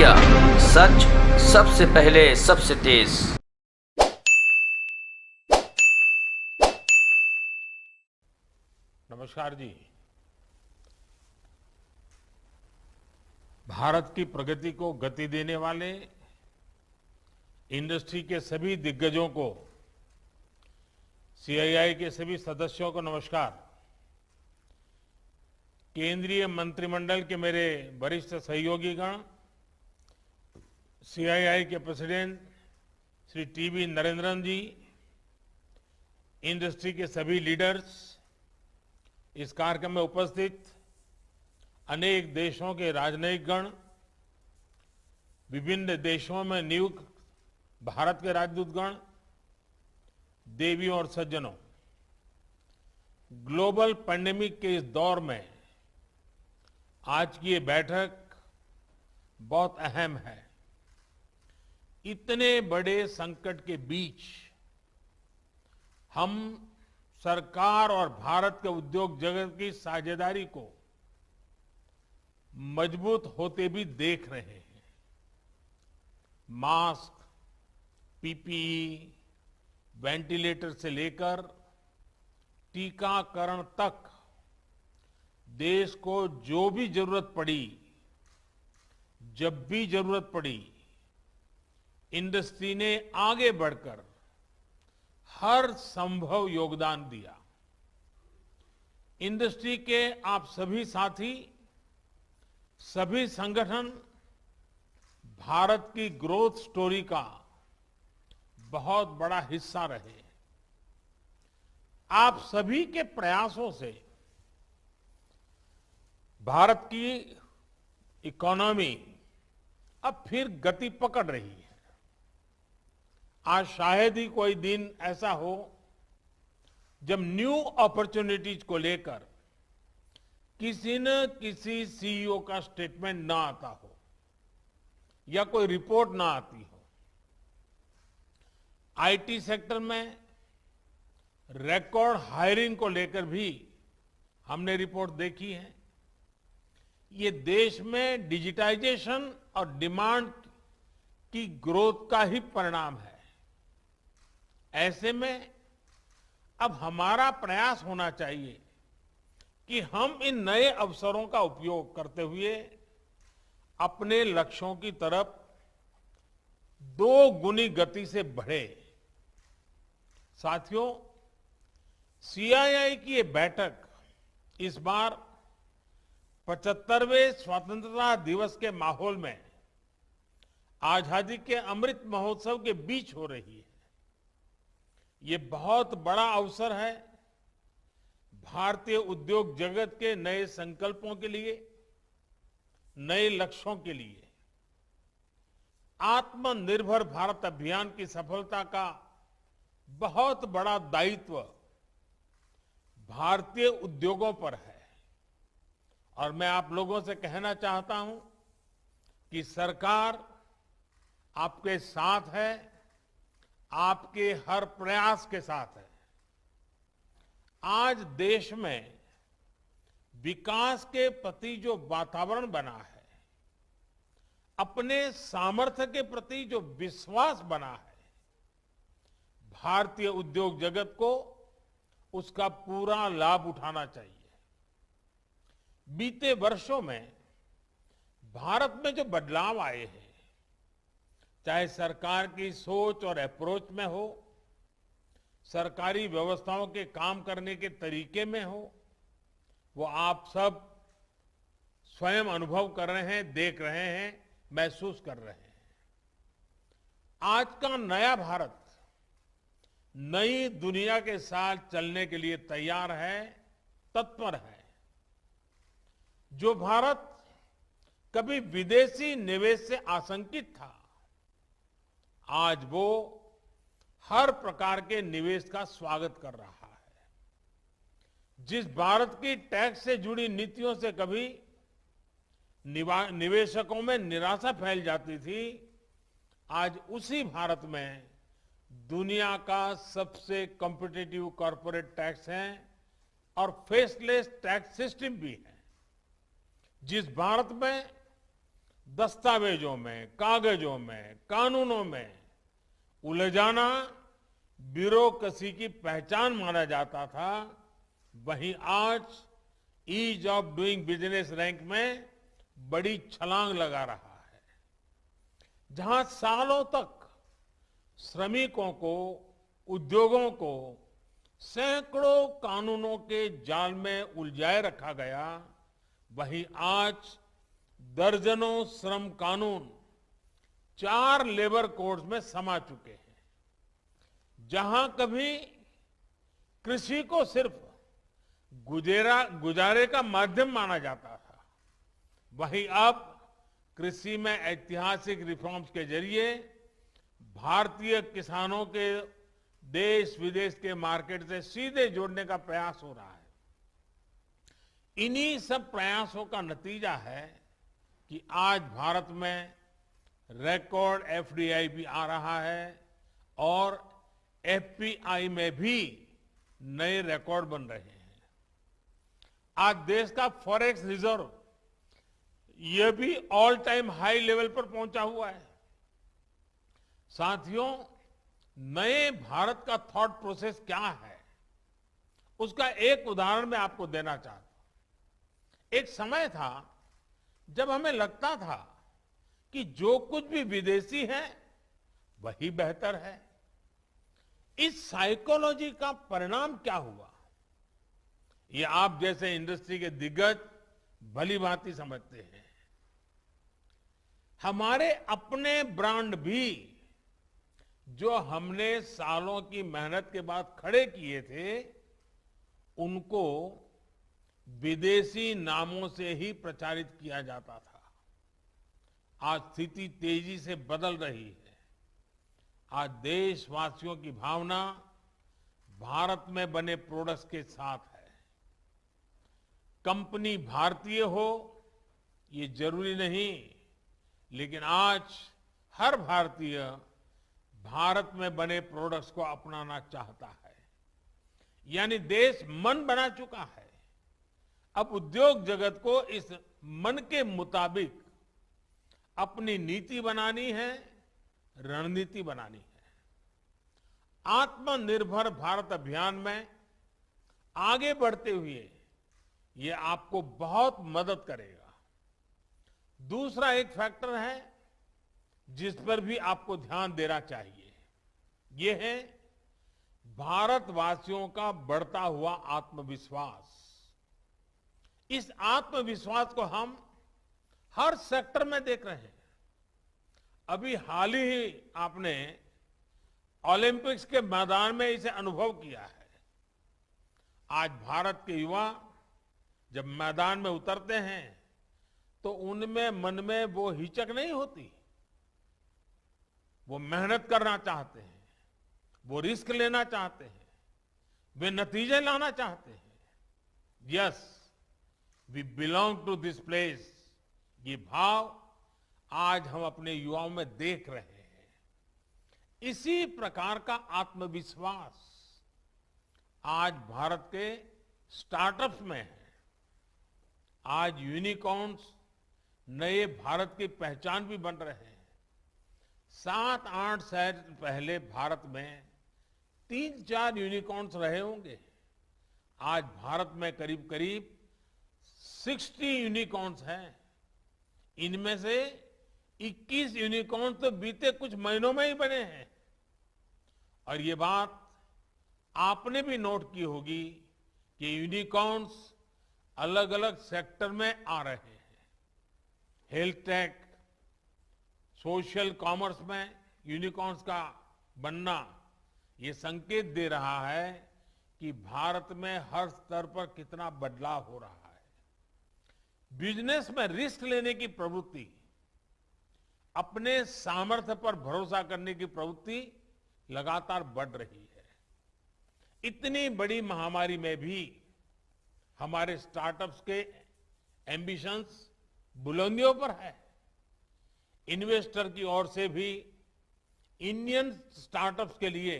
India, सच सबसे पहले सबसे तेज। नमस्कार जी। भारत की प्रगति को गति देने वाले इंडस्ट्री के सभी दिग्गजों को, सीआईआई के सभी सदस्यों को नमस्कार। केंद्रीय मंत्रिमंडल के मेरे वरिष्ठ सहयोगीगण, सीआईआई के प्रेसिडेंट श्री टीवी नरेंद्रन जी, इंडस्ट्री के सभी लीडर्स, इस कार्यक्रम में उपस्थित अनेक देशों के राजनयिकगण, विभिन्न देशों में नियुक्त भारत के राजदूतगण, देवियों और सज्जनों, ग्लोबल पैंडेमिक के इस दौर में आज की ये बैठक बहुत अहम है। इतने बड़े संकट के बीच हम सरकार और भारत के उद्योग जगत की साझेदारी को मजबूत होते भी देख रहे हैं। मास्क, पीपीई, वेंटिलेटर से लेकर टीकाकरण तक देश को जो भी जरूरत पड़ी, जब भी जरूरत पड़ी, इंडस्ट्री ने आगे बढ़कर हर संभव योगदान दिया। इंडस्ट्री के आप सभी साथी, सभी संगठन भारत की ग्रोथ स्टोरी का बहुत बड़ा हिस्सा रहे। आप सभी के प्रयासों से भारत की इकोनॉमी अब फिर गति पकड़ रही है। आज शायद ही कोई दिन ऐसा हो जब न्यू अपॉर्चुनिटीज को लेकर किसी न किसी सीईओ का स्टेटमेंट ना आता हो या कोई रिपोर्ट ना आती हो। आईटी सेक्टर में रिकॉर्ड हायरिंग को लेकर भी हमने रिपोर्ट देखी है। ये देश में डिजिटाइजेशन और डिमांड की ग्रोथ का ही परिणाम है। ऐसे में अब हमारा प्रयास होना चाहिए कि हम इन नए अवसरों का उपयोग करते हुए अपने लक्ष्यों की तरफ 2 गुनी गति से बढ़े। साथियों, सीआईआई की ये बैठक इस बार 75वें स्वतंत्रता दिवस के माहौल में आजादी के अमृत महोत्सव के बीच हो रही है। ये बहुत बड़ा अवसर है भारतीय उद्योग जगत के नए संकल्पों के लिए, नए लक्ष्यों के लिए। आत्मनिर्भर भारत अभियान की सफलता का बहुत बड़ा दायित्व भारतीय उद्योगों पर है। और मैं आप लोगों से कहना चाहता हूं कि सरकार आपके साथ है, आपके हर प्रयास के साथ है। आज देश में विकास के प्रति जो वातावरण बना है, अपने सामर्थ्य के प्रति जो विश्वास बना है, भारतीय उद्योग जगत को उसका पूरा लाभ उठाना चाहिए। बीते वर्षों में भारत में जो बदलाव आए हैं, चाहे सरकार की सोच और अप्रोच में हो, सरकारी व्यवस्थाओं के काम करने के तरीके में हो, वो आप सब स्वयं अनुभव कर रहे हैं, देख रहे हैं, महसूस कर रहे हैं। आज का नया भारत नई दुनिया के साथ चलने के लिए तैयार है, तत्पर है। जो भारत कभी विदेशी निवेश से आशंकित था, आज वो हर प्रकार के निवेश का स्वागत कर रहा है। जिस भारत की टैक्स से जुड़ी नीतियों से कभी निवेशकों में निराशा फैल जाती थी, आज उसी भारत में दुनिया का सबसे कॉम्पिटिटिव कॉर्पोरेट टैक्स है और फेसलेस टैक्स सिस्टम भी है। जिस भारत में दस्तावेजों में, कागजों में, कानूनों में उलझाना ब्यूरोक्रेसी की पहचान माना जाता था, वहीं आज ease of doing business rank में बड़ी छलांग लगा रहा है। जहां सालों तक श्रमिकों को, उद्योगों को सैकड़ों कानूनों के जाल में उलझाए रखा गया, वहीं आज दर्जनों श्रम कानून 4 लेबर कोड्स में समा चुके हैं। जहां कभी कृषि को सिर्फ गुजारे का माध्यम माना जाता था, वहीं अब कृषि में ऐतिहासिक रिफॉर्म्स के जरिए भारतीय किसानों के देश विदेश के मार्केट से सीधे जोड़ने का प्रयास हो रहा है। इन्हीं सब प्रयासों का नतीजा है कि आज भारत में रिकॉर्ड एफडीआई भी आ रहा है और एफपीआई में भी नए रिकॉर्ड बन रहे हैं। आज देश का फॉरेक्स रिजर्व यह भी ऑल टाइम हाई लेवल पर पहुंचा हुआ है। साथियों, नए भारत का थॉट प्रोसेस क्या है, उसका एक उदाहरण मैं आपको देना चाहता हूं। एक समय था जब हमें लगता था कि जो कुछ भी विदेशी है वही बेहतर है। इस साइकोलॉजी का परिणाम क्या हुआ, ये आप जैसे इंडस्ट्री के दिग्गज भली भांति समझते हैं। हमारे अपने ब्रांड भी जो हमने सालों की मेहनत के बाद खड़े किए थे, उनको विदेशी नामों से ही प्रचारित किया जाता था। आज स्थिति तेजी से बदल रही है। आज देशवासियों की भावना भारत में बने प्रोडक्ट्स के साथ है। कंपनी भारतीय हो ये जरूरी नहीं, लेकिन आज हर भारतीय भारत में बने प्रोडक्ट्स को अपनाना चाहता है। यानी देश मन बना चुका है। अब उद्योग जगत को इस मन के मुताबिक अपनी नीति बनानी है, रणनीति बनानी है। आत्मनिर्भर भारत अभियान में आगे बढ़ते हुए ये आपको बहुत मदद करेगा। दूसरा एक फैक्टर है जिस पर भी आपको ध्यान देना चाहिए, ये है भारतवासियों का बढ़ता हुआ आत्मविश्वास। इस आत्मविश्वास को हम हर सेक्टर में देख रहे हैं। अभी हाल ही आपने ओलंपिक्स के मैदान में इसे अनुभव किया है। आज भारत के युवा जब मैदान में उतरते हैं तो उनमें मन में वो हिचक नहीं होती। वो मेहनत करना चाहते हैं, वो रिस्क लेना चाहते हैं, वे नतीजे लाना चाहते हैं। Yes, we belong to this place, ये भाव आज हम अपने युवाओं में देख रहे हैं। इसी प्रकार का आत्मविश्वास आज भारत के स्टार्टअप्स में है। आज यूनिकॉर्न्स नए भारत की पहचान भी बन रहे हैं। 7-8 साल पहले भारत में 3-4 यूनिकॉर्न्स रहे होंगे। आज भारत में करीब करीब 60 यूनिकॉर्न्स हैं। इनमें से 21 यूनिकॉर्न्स तो बीते कुछ महीनों में ही बने हैं। और ये बात आपने भी नोट की होगी कि यूनिकॉर्न्स अलग अलग सेक्टर में आ रहे हैं। हेल्थ टेक, सोशल कॉमर्स में यूनिकॉर्न्स का बनना ये संकेत दे रहा है कि भारत में हर स्तर पर कितना बदलाव हो रहा है। बिजनेस में रिस्क लेने की प्रवृत्ति, अपने सामर्थ्य पर भरोसा करने की प्रवृत्ति लगातार बढ़ रही है। इतनी बड़ी महामारी में भी हमारे स्टार्टअप्स के एम्बिशंस बुलंदियों पर है। इन्वेस्टर की ओर से भी इंडियन स्टार्टअप्स के लिए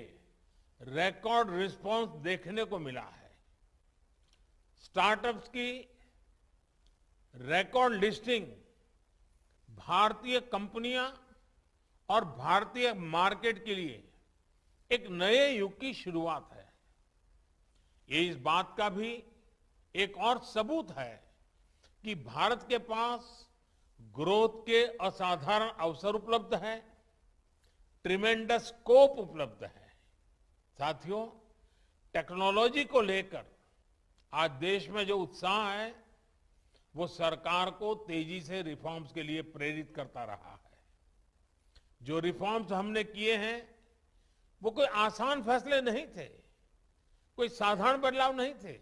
रिकॉर्ड रिस्पांस देखने को मिला है। स्टार्टअप्स की रिकॉर्ड लिस्टिंग भारतीय कंपनियां और भारतीय मार्केट के लिए एक नए युग की शुरुआत है। ये इस बात का भी एक और सबूत है कि भारत के पास ग्रोथ के असाधारण अवसर उपलब्ध है, ट्रिमेंडस स्कोप उपलब्ध है। साथियों, टेक्नोलॉजी को लेकर आज देश में जो उत्साह है वो सरकार को तेजी से रिफॉर्म्स के लिए प्रेरित करता रहा है। जो रिफॉर्म्स हमने किए हैं वो कोई आसान फैसले नहीं थे, कोई साधारण बदलाव नहीं थे।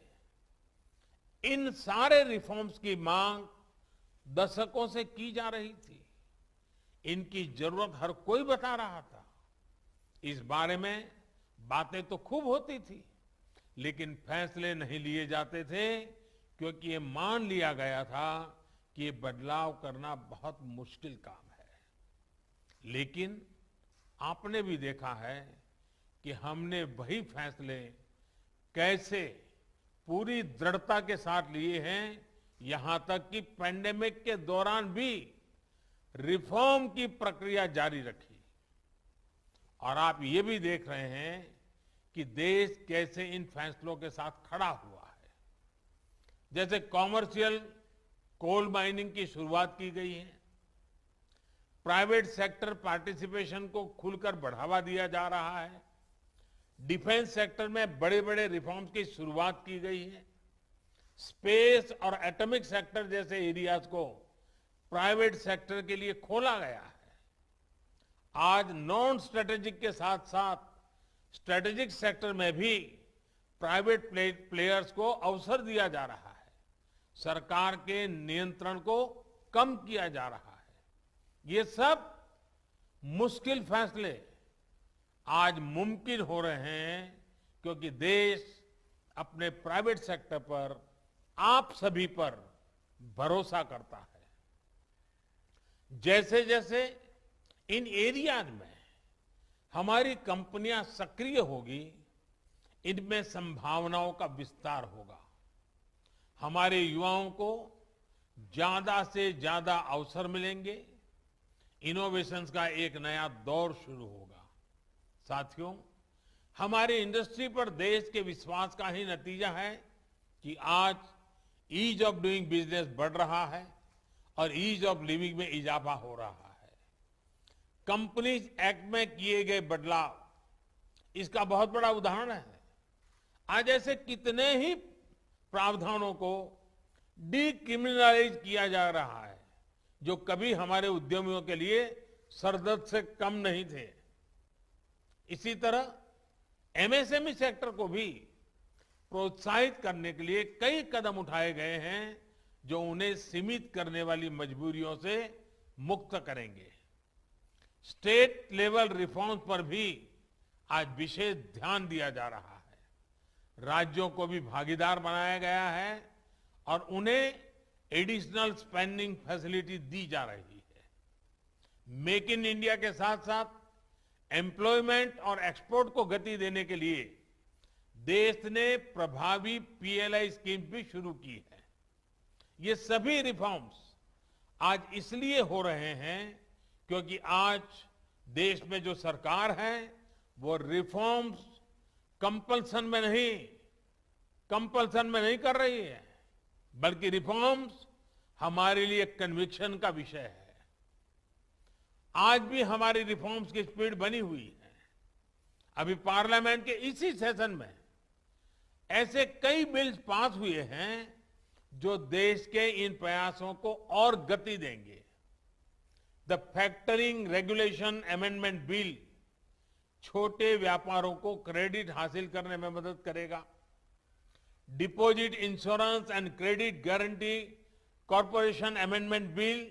इन सारे रिफॉर्म्स की मांग दशकों से की जा रही थी। इनकी जरूरत हर कोई बता रहा था। इस बारे में बातें तो खूब होती थी, लेकिन फैसले नहीं लिए जाते थे क्योंकि ये मान लिया गया था कि ये बदलाव करना बहुत मुश्किल काम है। लेकिन आपने भी देखा है कि हमने वही फैसले कैसे पूरी दृढ़ता के साथ लिए हैं, यहां तक कि पैंडेमिक के दौरान भी रिफॉर्म की प्रक्रिया जारी रखी। और आप ये भी देख रहे हैं कि देश कैसे इन फैसलों के साथ खड़ा हुआ है। जैसे कॉमर्शियल कोल माइनिंग की शुरुआत की गई है, प्राइवेट सेक्टर पार्टिसिपेशन को खुलकर बढ़ावा दिया जा रहा है, डिफेंस सेक्टर में बड़े बड़े रिफॉर्म्स की शुरुआत की गई है, स्पेस और एटॉमिक सेक्टर जैसे एरियाज को प्राइवेट सेक्टर के लिए खोला गया है। आज नॉन स्ट्रेटेजिक के साथ साथ स्ट्रेटेजिक सेक्टर में भी प्राइवेट प्लेयर्स को अवसर दिया जा रहा है। सरकार के नियंत्रण को कम किया जा रहा है। ये सब मुश्किल फैसले आज मुमकिन हो रहे हैं क्योंकि देश अपने प्राइवेट सेक्टर पर, आप सभी पर भरोसा करता है। जैसे जैसे इन एरियाज में हमारी कंपनियां सक्रिय होगी, इनमें संभावनाओं का विस्तार होगा। हमारे युवाओं को ज्यादा से ज्यादा अवसर मिलेंगे, इनोवेशंस का एक नया दौर शुरू होगा। साथियों, हमारी इंडस्ट्री पर देश के विश्वास का ही नतीजा है कि आज ईज ऑफ डूइंग बिजनेस बढ़ रहा है और ईज ऑफ लिविंग में इजाफा हो रहा है। कंपनीज एक्ट में किए गए बदलाव इसका बहुत बड़ा उदाहरण है। आज ऐसे कितने ही प्रावधानों को डीक्रिमिनलाइज किया जा रहा है जो कभी हमारे उद्यमियों के लिए सरदर्द से कम नहीं थे। इसी तरह एमएसएमई सेक्टर को भी प्रोत्साहित करने के लिए कई कदम उठाए गए हैं जो उन्हें सीमित करने वाली मजबूरियों से मुक्त करेंगे। स्टेट लेवल रिफॉर्म्स पर भी आज विशेष ध्यान दिया जा रहा है। राज्यों को भी भागीदार बनाया गया है और उन्हें एडिशनल स्पेंडिंग फैसिलिटी दी जा रही है। मेक इन इंडिया के साथ साथ एम्प्लॉयमेंट और एक्सपोर्ट को गति देने के लिए देश ने प्रभावी पीएलआई स्कीम भी शुरू की है। ये सभी रिफॉर्म्स आज इसलिए हो रहे हैं क्योंकि आज देश में जो सरकार है वो रिफॉर्म्स कंपल्सन में नहीं कर रही है, बल्कि रिफॉर्म्स हमारे लिए कन्विक्शन का विषय है। आज भी हमारी रिफॉर्म्स की स्पीड बनी हुई है। अभी पार्लियामेंट के इसी सेशन में ऐसे कई बिल्स पास हुए हैं जो देश के इन प्रयासों को और गति देंगे। The factoring regulation amendment bill छोटे व्यापारों को क्रेडिट हासिल करने में मदद करेगा। Deposit insurance and credit guarantee corporation amendment bill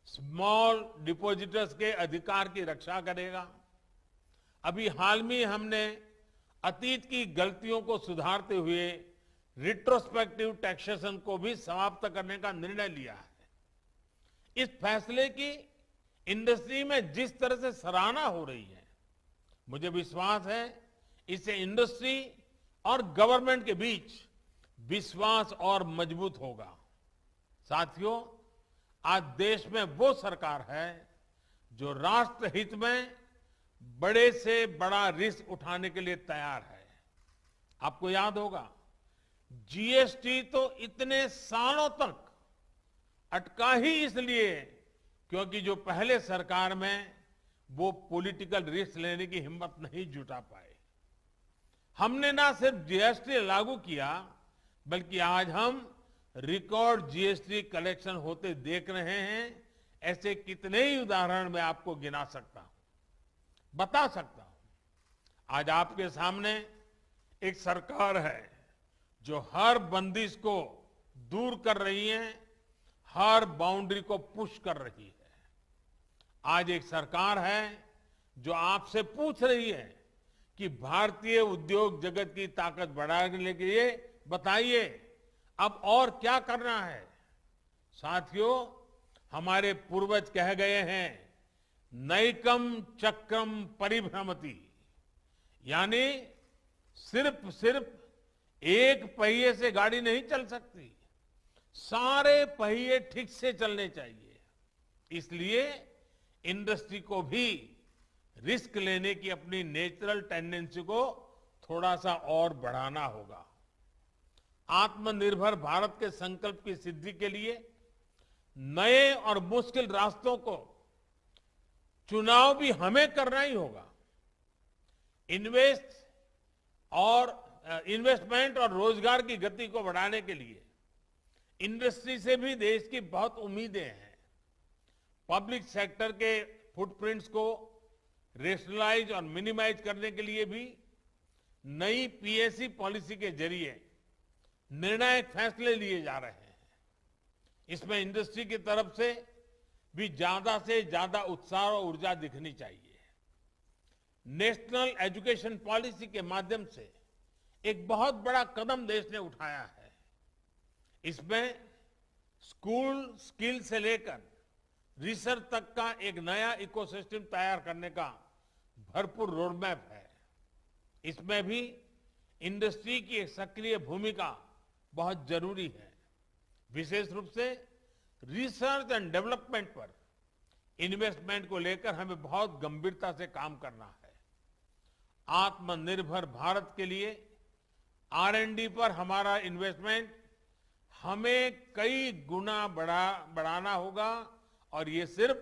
small depositors के अधिकार की रक्षा करेगा। अभी हाल में हमने अतीत की गलतियों को सुधारते हुए रिट्रोस्पेक्टिव टैक्सेशन को भी समाप्त करने का निर्णय लिया है। इस फैसले की इंडस्ट्री में जिस तरह से सराहना हो रही है, मुझे विश्वास है इससे इंडस्ट्री और गवर्नमेंट के बीच विश्वास और मजबूत होगा। साथियों, आज देश में वो सरकार है जो राष्ट्र हित में बड़े से बड़ा रिस्क उठाने के लिए तैयार है। आपको याद होगा, जीएसटी तो इतने सालों तक अटका ही इसलिए क्योंकि जो पहले सरकार में वो पॉलिटिकल रिस्क लेने की हिम्मत नहीं जुटा पाए। हमने ना सिर्फ जीएसटी लागू किया, बल्कि आज हम रिकॉर्ड जीएसटी कलेक्शन होते देख रहे हैं। ऐसे कितने ही उदाहरण मैं आपको गिना सकता हूं, बता सकता हूं। आज आपके सामने एक सरकार है जो हर बंदिश को दूर कर रही है, हर बाउंड्री को पुश कर रही है। आज एक सरकार है जो आपसे पूछ रही है कि भारतीय उद्योग जगत की ताकत बढ़ाने के लिए बताइए अब और क्या करना है। साथियों, हमारे पूर्वज कह गए हैं, नैकम चक्रम परिभ्रमति, यानी सिर्फ एक पहिए से गाड़ी नहीं चल सकती, सारे पहिए ठीक से चलने चाहिए। इसलिए इंडस्ट्री को भी रिस्क लेने की अपनी नेचुरल टेंडेंसी को थोड़ा सा और बढ़ाना होगा। आत्मनिर्भर भारत के संकल्प की सिद्धि के लिए नए और मुश्किल रास्तों को चुनाव भी हमें करना ही होगा। इन्वेस्टमेंट और रोजगार की गति को बढ़ाने के लिए इंडस्ट्री से भी देश की बहुत उम्मीदें हैं। पब्लिक सेक्टर के फुटप्रिंट्स को रेशनलाइज और मिनिमाइज करने के लिए भी नई पीएससी पॉलिसी के जरिए निर्णायक फैसले लिए जा रहे हैं। इसमें इंडस्ट्री की तरफ से ज्यादा उत्साह और ऊर्जा दिखनी चाहिए। नेशनल एजुकेशन पॉलिसी के माध्यम से एक बहुत बड़ा कदम देश ने उठाया है। इसमें स्कूल स्किल से लेकर रिसर्च तक का एक नया इकोसिस्टम तैयार करने का भरपूर रोडमैप है। इसमें भी इंडस्ट्री की एक सक्रिय भूमिका बहुत जरूरी है। विशेष रूप से रिसर्च एंड डेवलपमेंट पर इन्वेस्टमेंट को लेकर हमें बहुत गंभीरता से काम करना है। आत्मनिर्भर भारत के लिए R&D पर हमारा इन्वेस्टमेंट हमें कई गुना बढ़ाना होगा और ये सिर्फ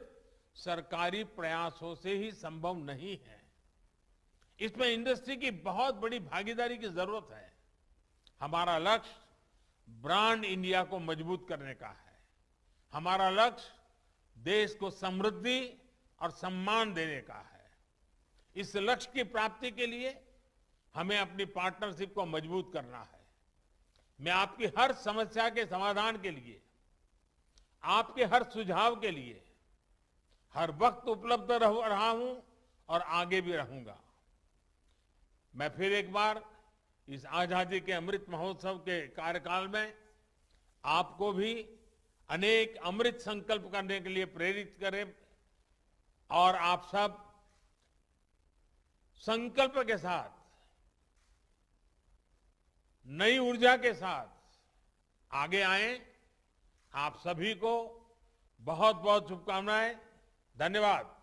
सरकारी प्रयासों से ही संभव नहीं है। इसमें इंडस्ट्री की बहुत बड़ी भागीदारी की जरूरत है। हमारा लक्ष्य ब्रांड इंडिया को मजबूत करने का है। हमारा लक्ष्य देश को समृद्धि और सम्मान देने का है। इस लक्ष्य की प्राप्ति के लिए हमें अपनी पार्टनरशिप को मजबूत करना है। मैं आपकी हर समस्या के समाधान के लिए, आपके हर सुझाव के लिए हर वक्त उपलब्ध रहा हूं और आगे भी रहूंगा। मैं फिर एक बार इस आजादी के अमृत महोत्सव के कार्यकाल में आपको भी अनेक अमृत संकल्प करने के लिए प्रेरित करें और आप सब संकल्प के साथ, नई ऊर्जा के साथ आगे आए। आप सभी को बहुत बहुत शुभकामनाएं। धन्यवाद।